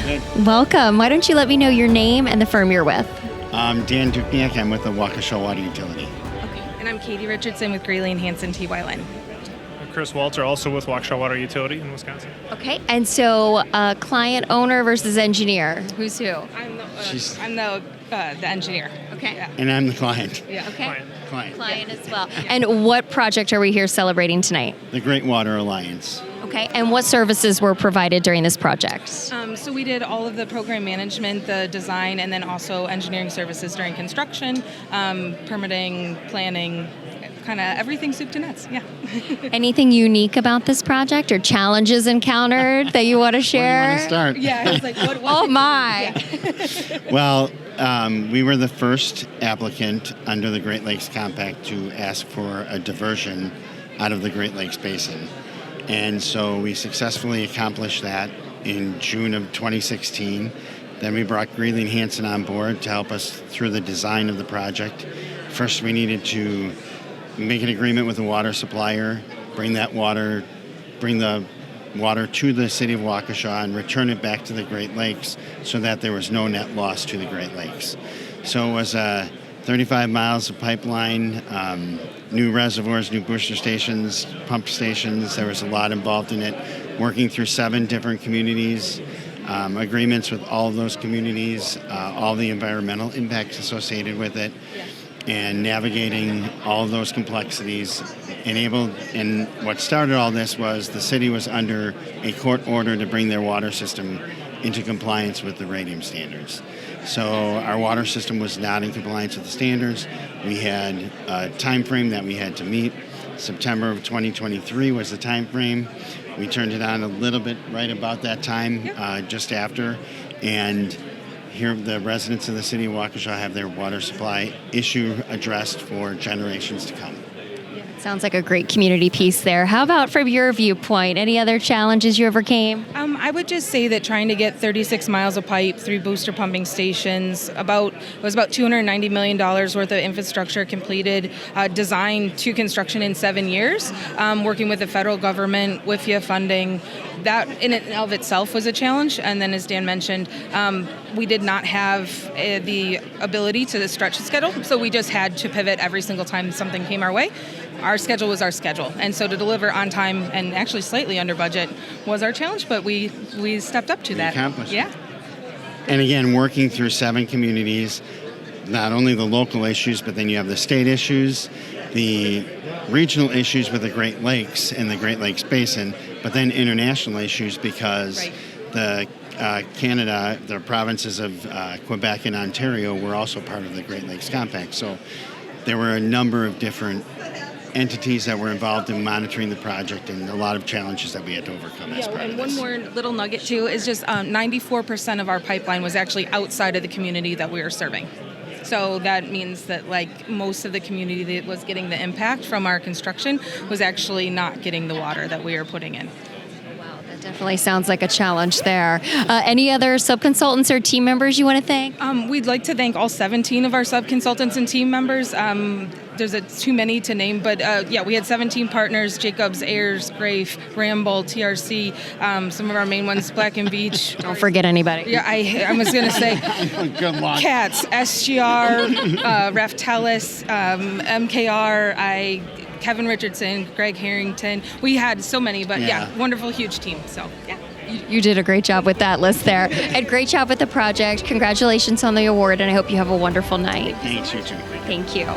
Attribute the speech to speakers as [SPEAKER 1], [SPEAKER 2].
[SPEAKER 1] Good.
[SPEAKER 2] Welcome. Why don't you let me know your name and the firm you're with?
[SPEAKER 1] Dan Dukniak. I'm with the Waukesha Water Utility.
[SPEAKER 3] Okay. And I'm Katie Richardson with Greeley and Hansen TYLin.
[SPEAKER 4] I'm Chris Walter, also with Waukesha Water Utility in Wisconsin.
[SPEAKER 2] Okay. And so client owner versus engineer. Who's who?
[SPEAKER 3] I'm the engineer.
[SPEAKER 2] Okay.
[SPEAKER 3] Yeah.
[SPEAKER 1] And I'm the client.
[SPEAKER 3] Yeah.
[SPEAKER 2] Okay.
[SPEAKER 1] Client.
[SPEAKER 2] Client as well. And what project are we here celebrating tonight?
[SPEAKER 1] The Great Water Alliance.
[SPEAKER 2] Okay. And what services were provided during this project?
[SPEAKER 3] So we did all of the program management, the design, and then also engineering services during construction, permitting, planning, kind of everything soup to nuts. Yeah.
[SPEAKER 2] Anything unique about this project or challenges encountered that you want to share?
[SPEAKER 1] Where do you want to start?
[SPEAKER 3] Yeah. I was like, what?
[SPEAKER 2] Oh my.
[SPEAKER 3] Yeah.
[SPEAKER 1] Well, we were the first applicant under the Great Lakes Compact to ask for a diversion out of the Great Lakes Basin. And so we successfully accomplished that in June of 2016. Then we brought Greeley and Hansen on board to help us through the design of the project. First, we needed to make an agreement with the water supplier, bring the water to the city of Waukesha and return it back to the Great Lakes so that there was no net loss to the Great Lakes. So it was 35 miles of pipeline, new reservoirs, new booster stations, pump stations. There was a lot involved in it, working through 7 different communities, agreements with all of those communities, all the environmental impacts associated with it, and navigating all of those complexities. And what started all this was the city was under a court order to bring their water system into compliance with the radium standards. So our water system was not in compliance with the standards. We had a time frame that we had to meet. September of 2023 was the time frame. We turned it on a little bit right about that time, just after. And here the residents of the city of Waukesha have their water supply issue addressed for generations to come.
[SPEAKER 2] Sounds like a great community piece there. How about from your viewpoint? Any other challenges you overcame?
[SPEAKER 3] I would just say that trying to get 36 miles of pipe, 3 booster pumping stations, it was about $290 million worth of infrastructure completed, designed to construction in 7 years, working with the federal government, WIFIA funding. That in and of itself was a challenge. And then as Dan mentioned, we did not have the ability to stretch the schedule, so we just had to pivot every single time something came our way. Our schedule was our schedule, and so to deliver on time and actually slightly under budget was our challenge, but we stepped up to that.
[SPEAKER 1] Accomplished it.
[SPEAKER 3] Yeah.
[SPEAKER 1] And again, working through 7 communities, not only the local issues, but then you have the state issues, the regional issues with the Great Lakes and the Great Lakes Basin, but then international issues because the Canada, the provinces of Quebec and Ontario were also part of the Great Lakes Compact. So there were a number of different entities that were involved in monitoring the project and a lot of challenges that we had to overcome as part of
[SPEAKER 3] and
[SPEAKER 1] this.
[SPEAKER 3] one more little nugget too is just 94% of our pipeline was actually outside of the community that we were serving. So that means that like most of the community that was getting the impact from our construction was actually not getting the water that we were putting in.
[SPEAKER 2] Wow, that definitely sounds like a challenge there. Any other subconsultants or team members you want to thank?
[SPEAKER 3] We'd like to thank all 17 of our subconsultants and team members. There's too many to name, but we had 17 partners: Jacobs, Ayers, Grafe, Ramble, TRC, some of our main ones, Black and Beach.
[SPEAKER 2] Don't forget anybody.
[SPEAKER 3] Yeah, I was going to say
[SPEAKER 1] Good luck.
[SPEAKER 3] CATS, SGR, Raftelis, MKR, Kevin Richardson, Greg Harrington. We had so many, but wonderful, huge team. So, yeah.
[SPEAKER 2] You did a great job with that list there. And great job with the project. Congratulations on the award, and I hope you have a wonderful night.
[SPEAKER 1] Thanks, you too.
[SPEAKER 2] Thank you.